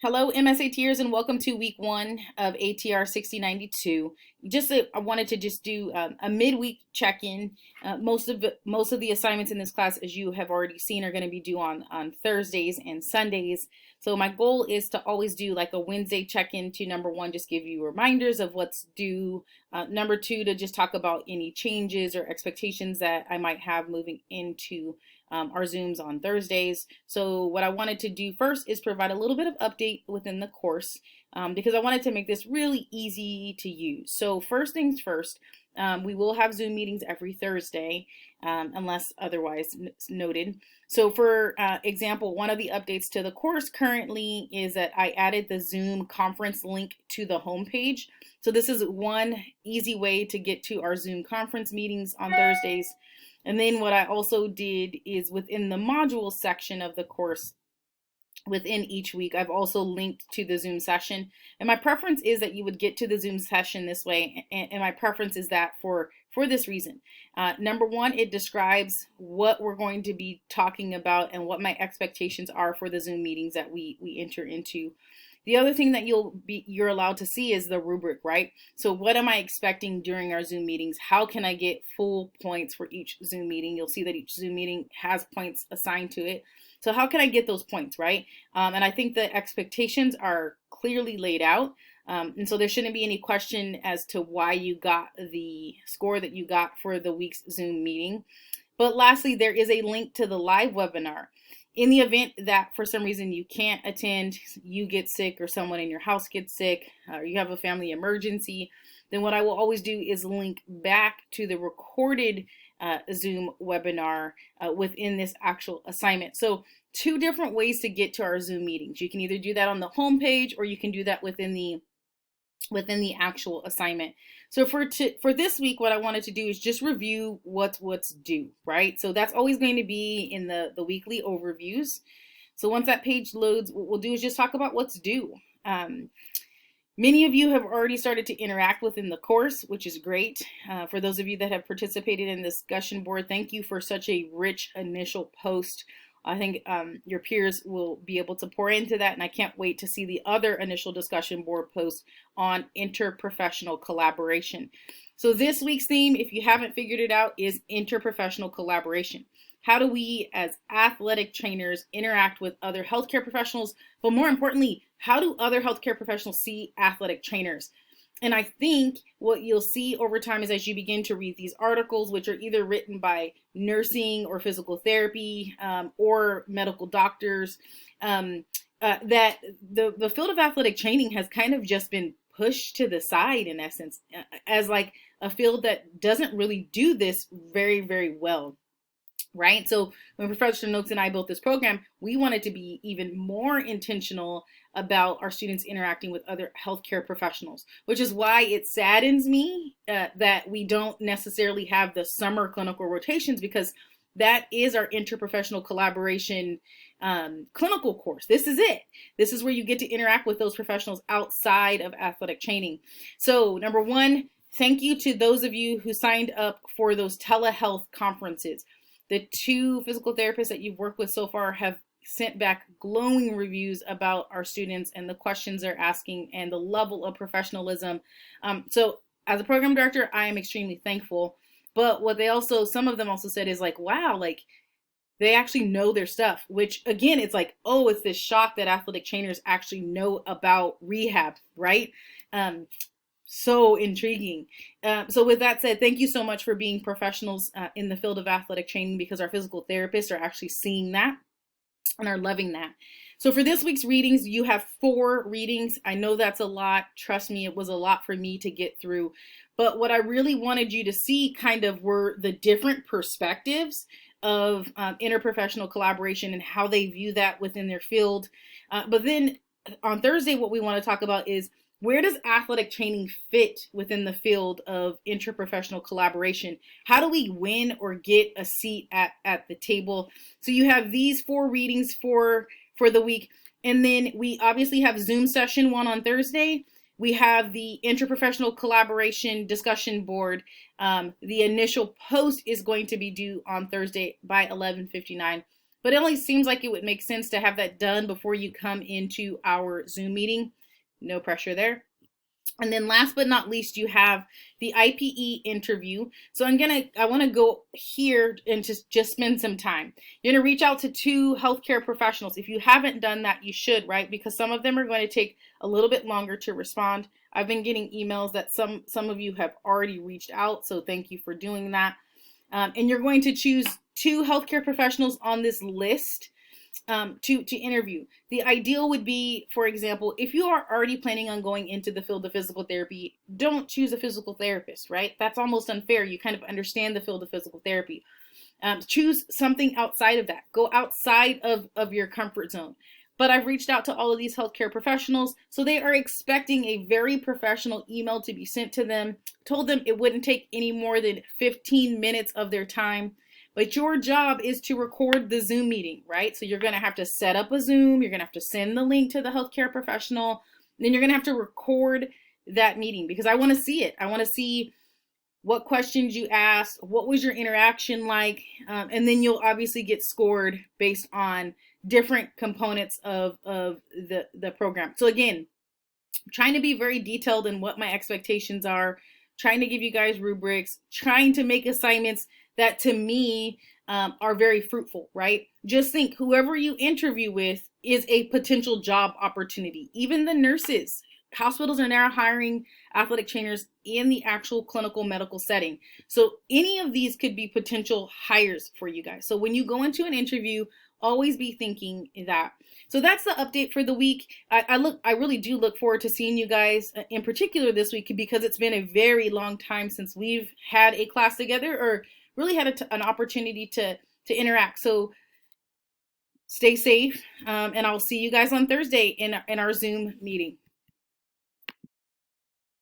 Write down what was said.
Hello, MSATers, and welcome to week one of ATR 6092. I wanted to just do a midweek check-in. Most of the assignments in this class, as you have already seen, are going to be due on Thursdays and Sundays. So my goal is to always do like a Wednesday check-in to number one, just give you reminders of what's due. Number two, to just talk about any changes or expectations that I might have moving into our Zooms on Thursdays. So what I wanted to do first is provide a little bit of update within the course because I wanted to make this really easy to use. So first things first, we will have Zoom meetings every Thursday unless otherwise noted. So for example, one of the updates to the course currently is that I added the Zoom conference link to the homepage. So this is one easy way to get to our Zoom conference meetings on Thursdays. And then what I also did is within the module section of the course, within each week, I've also linked to the Zoom session. And my preference is that you would get to the Zoom session this way. And my preference is that for this reason. Number one, it describes what we're going to be talking about and what my expectations are for the Zoom meetings that we enter into. The other thing that you're allowed to see is the rubric, right? So what am I expecting during our Zoom meetings? How can I get full points for each Zoom meeting? You'll see that each Zoom meeting has points assigned to it. So how can I get those points, right? And I think the expectations are clearly laid out. And so there shouldn't be any question as to why you got the score that you got for the week's Zoom meeting. But lastly, there is a link to the live webinar. In the event that for some reason you can't attend, you get sick or someone in your house gets sick, or you have a family emergency, then what I will always do is link back to the recorded Zoom webinar within this actual assignment. So two different ways to get to our Zoom meetings. You can either do that on the home page or you can do that within the actual assignment. So for this week, what I wanted to do is just review what's due, right? So that's always going to be in the weekly overviews. So once that page loads, what we'll do is just talk about what's due. Many of you have already started to interact within the course, which is great. For those of you that have participated in the discussion board, thank you for such a rich initial post. I think your peers will be able to pour into that, and I can't wait to see the other initial discussion board posts on interprofessional collaboration. So this week's theme, if you haven't figured it out, is interprofessional collaboration. How do we as athletic trainers interact with other healthcare professionals, but more importantly, how do other healthcare professionals see athletic trainers? And I think what you'll see over time is as you begin to read these articles, which are either written by nursing or physical therapy or medical doctors, that the field of athletic training has kind of just been pushed to the side in essence as like a field that doesn't really do this very, very well. Right? So when Professor Noakes and I built this program, we wanted to be even more intentional about our students interacting with other healthcare professionals, which is why it saddens me that we don't necessarily have the summer clinical rotations, because that is our interprofessional collaboration clinical course. This is it. This is where you get to interact with those professionals outside of athletic training. So number one, thank you to those of you who signed up for those telehealth conferences. The two physical therapists that you've worked with so far have sent back glowing reviews about our students and the questions they're asking and the level of professionalism. So as a program director, I am extremely thankful. But what some of them also said is like, wow, like they actually know their stuff, which again, it's like, oh, it's this shock that athletic trainers actually know about rehab, right? So intriguing. So with that said, thank you so much for being professionals in the field of athletic training, because our physical therapists are actually seeing that and are loving that. So for this week's readings, you have 4 readings. I know that's a lot. Trust me, it was a lot for me to get through. But what I really wanted you to see kind of were the different perspectives of interprofessional collaboration and how they view that within their field. But then on Thursday, what we want to talk about is, where does athletic training fit within the field of interprofessional collaboration? How do we win or get a seat at the table? So you have these 4 readings for the week. And then we obviously have Zoom session 1 on Thursday. We have the interprofessional collaboration discussion board. The initial post is going to be due on Thursday by 11:59. but it only seems like it would make sense to have that done before you come into our Zoom meeting. No pressure there. And then last but not least, you have the IPE interview. So I want to go here and just spend some time. You're going to reach out to 2 healthcare professionals. If you haven't done that, you should, right? Because some of them are going to take a little bit longer to respond. I've been getting emails that some of you have already reached out, so thank you for doing that. And you're going to choose 2 healthcare professionals on this list to interview. The ideal would be, for example, if you are already planning on going into the field of physical therapy, don't choose a physical therapist, right? That's almost unfair. You kind of understand the field of physical therapy. Choose something outside of that. Go outside of your comfort zone. But I've reached out to all of these healthcare professionals, so they are expecting a very professional email to be sent to them. Told them it wouldn't take any more than 15 minutes of their time. But your job is to record the Zoom meeting, right? So you're going to have to set up a Zoom. You're going to have to send the link to the healthcare professional. Then you're going to have to record that meeting because I want to see it. I want to see what questions you asked, what was your interaction like, and then you'll obviously get scored based on different components of the program. So again, I'm trying to be very detailed in what my expectations are, trying to give you guys rubrics, trying to make assignments that to me are very fruitful, right? Just think whoever you interview with is a potential job opportunity. Even the nurses, hospitals are now hiring athletic trainers in the actual clinical medical setting. So any of these could be potential hires for you guys. So when you go into an interview, always be thinking that. So that's the update for the week. I really do look forward to seeing you guys in particular this week because it's been a very long time since we've had a class together or really had an opportunity to interact. So stay safe, and I'll see you guys on Thursday in our Zoom meeting.